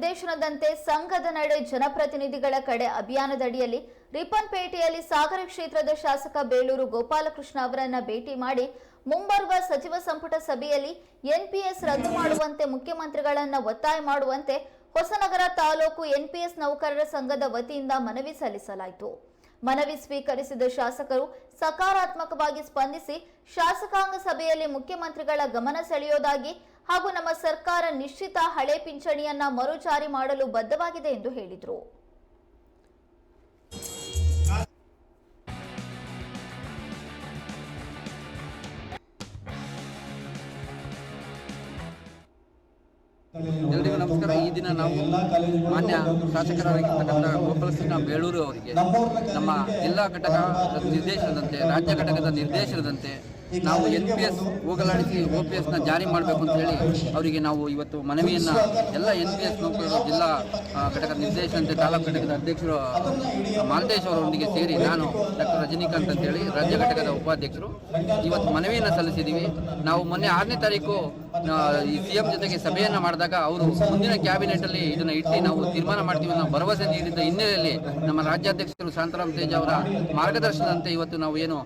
ನಿರ್ದೇಶನದಂತೆ ಸಂಘದ ನಡೆ ಜನಪ್ರತಿನಿಧಿಗಳ ಕಡೆ ಅಭಿಯಾನದಡಿಯಲ್ಲಿ ರಿಪ್ಪನ್ಪೇಟೆಯಲ್ಲಿ ಸಾಗರ ಕ್ಷೇತ್ರದ ಶಾಸಕ ಬೇಳೂರು ಗೋಪಾಲಕೃಷ್ಣ ಅವರನ್ನ ಭೇಟಿ ಮಾಡಿ ಮುಂಬರುವ ಸಚಿವ ಸಂಪುಟ ಸಭೆಯಲ್ಲಿ ಎನ್ಪಿಎಸ್ ರದ್ದು ಮಾಡುವಂತೆ ಮುಖ್ಯಮಂತ್ರಿಗಳನ್ನ ಒತ್ತಾಯ ಮಾಡುವಂತೆ ಹೊಸನಗರ ತಾಲೂಕು ಎನ್ಪಿಎಸ್ ನೌಕರರ ಸಂಘದ ವತಿಯಿಂದ ಮನವಿ ಸಲ್ಲಿಸಲಾಯಿತು. ಮನವಿ ಸ್ವೀಕರಿಸಿದ ಶಾಸಕರು ಸಕಾರಾತ್ಮಕವಾಗಿ ಸ್ಪಂದಿಸಿ ಶಾಸಕಾಂಗ ಸಭೆಯಲ್ಲಿ ಮುಖ್ಯಮಂತ್ರಿಗಳ ಗಮನ ಸೆಳೆಯೋದಾಗಿ ಹಾಗೂ ನಮ್ಮ ಸರ್ಕಾರ ನಿಶ್ಚಿತ ಹಳೆ ಪಿಂಚಣಿಯನ್ನ ಮರುಜಾರಿ ಮಾಡಲು ಬದ್ಧವಾಗಿದೆ ಎಂದು ಹೇಳಿದರು. ಎಲ್ಲರಿಗೂ ನಮಸ್ಕಾರ. ಈ ದಿನ ನಾವು ಮಾನ್ಯ ಶಾಸಕರಾಗಿರ್ತಕ್ಕಂಥ ಗೋಪಾಲಕೃಷ್ಣ ಬೇಳೂರು ಅವರಿಗೆ ನಮ್ಮ ಜಿಲ್ಲಾ ಘಟಕ ನಿರ್ದೇಶನದಂತೆ ರಾಜ್ಯ ಘಟಕದ ನಿರ್ದೇಶನದಂತೆ ನಾವು NPS ಹೋಗಲಾಡಿಸಿ OPSನ ಜಾರಿ ಮಾಡಬೇಕು ಅಂತ ಹೇಳಿ ಅವರಿಗೆ ನಾವು ಇವತ್ತು ಮನವಿಯನ್ನು ಎಲ್ಲ NPS ನೌಕರರು ಜಿಲ್ಲಾ ಘಟಕದ ನಿರ್ದೇಶನದಂತೆ ತಾಲೂಕು ಘಟಕದ ಅಧ್ಯಕ್ಷರು ಮಾಲ್ತೇಶ್ ಅವರೊಂದಿಗೆ ಸೇರಿ ನಾನು ಡಾಕ್ಟರ್ ರಜನಿಕಾಂತ್ ಅಂತೇಳಿ ರಾಜ್ಯ ಘಟಕದ ಉಪಾಧ್ಯಕ್ಷರು ಇವತ್ತು ಮನವಿಯನ್ನು ಸಲ್ಲಿಸಿದ್ದೀವಿ. ನಾವು ಮೊನ್ನೆ 6ನೇ ತಾರೀಕು ಈ CM ಜೊತೆಗೆ ಸಭೆಯನ್ನು ಮಾಡಿದಾಗ ಅವರು ಮುಂದಿನ ಕ್ಯಾಬಿನೆಟಲ್ಲಿ ಇದನ್ನು ಇಟ್ಟು ನಾವು ತೀರ್ಮಾನ ಮಾಡ್ತೀವಿ ನಾವು ಭರವಸೆ ನೀಡಿದ್ದ ಹಿನ್ನೆಲೆಯಲ್ಲಿ ನಮ್ಮ ರಾಜ್ಯಾಧ್ಯಕ್ಷರು ಶಾಂತರಾಮ್ ತೇಜ ಅವರ ಮಾರ್ಗದರ್ಶನದಂತೆ ಇವತ್ತು ನಾವು ಏನು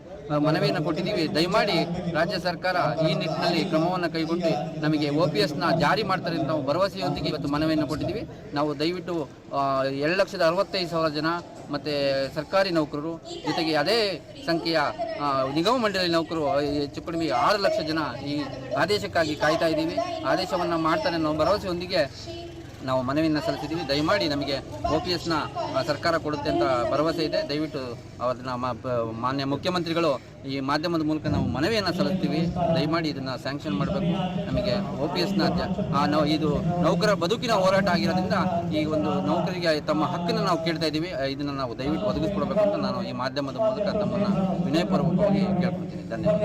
ಮನವಿಯನ್ನು ಕೊಟ್ಟಿದ್ದೀವಿ. ದಯಮಾಡಿ ರಾಜ್ಯ ಸರ್ಕಾರ ಈ ನಿಟ್ಟಿನಲ್ಲಿ ಕ್ರಮವನ್ನು ಕೈಗೊಂಡು ನಮಗೆ OPSನ ಜಾರಿ ಮಾಡ್ತಾರೆ ಅಂತ ನಾವು ಭರವಸೆಯೊಂದಿಗೆ ಇವತ್ತು ಮನವಿಯನ್ನು ಕೊಟ್ಟಿದ್ದೀವಿ. ನಾವು ದಯವಿಟ್ಟು 2,65,000 ಜನ ಮತ್ತು ಸರ್ಕಾರಿ ನೌಕರರು ಜೊತೆಗೆ ಅದೇ ಸಂಖ್ಯೆಯ ನಿಗಮ ಮಂಡಳಿ ನೌಕರರು ಹೆಚ್ಚು ಕಡಿಮೆ 6 ಲಕ್ಷ ಜನ ಈ ಆದೇಶಕ್ಕಾಗಿ ಕಾಯ್ತಾ ಇದ್ದೀವಿ. ಆದೇಶವನ್ನು ಮಾಡ್ತಾರೆ ನಾವು ಭರವಸೆಯೊಂದಿಗೆ ನಾವು ಮನವಿಯನ್ನು ಸಲ್ಲಿಸಿದ್ದೀವಿ. ದಯಮಾಡಿ ನಮಗೆ OPSನ ಸರ್ಕಾರ ಕೊಡುತ್ತೆ ಅಂತ ಭರವಸೆ ಇದೆ. ದಯವಿಟ್ಟು ಅದನ್ನು ಮಾನ್ಯ ಮುಖ್ಯಮಂತ್ರಿಗಳು ಈ ಮಾಧ್ಯಮದ ಮೂಲಕ ನಾವು ಮನವಿಯನ್ನು ಸಲ್ಲಿಸ್ತೀವಿ. ದಯಮಾಡಿ ಇದನ್ನು ಸ್ಯಾಂಕ್ಷನ್ ಮಾಡಬೇಕು. ನಮಗೆ OPSನ ನಾವು ಇದು ನೌಕರ ಬದುಕಿನ ಹೋರಾಟ ಆಗಿರೋದ್ರಿಂದ ಈ ಒಂದು ನೌಕರಿಗೆ ತಮ್ಮ ಹಕ್ಕನ್ನು ನಾವು ಕೇಳ್ತಾ ಇದ್ದೀವಿ. ಇದನ್ನು ನಾವು ದಯವಿಟ್ಟು ಒದಗಿಸ್ಕೊಡ್ಬೇಕು ಅಂತ ನಾನು ಈ ಮಾಧ್ಯಮದ ಮೂಲಕ ತಮ್ಮನ್ನು ವಿನಯಪೂರ್ವಕವಾಗಿ ಕೇಳ್ಕೊಳ್ತೀನಿ. ಧನ್ಯವಾದ.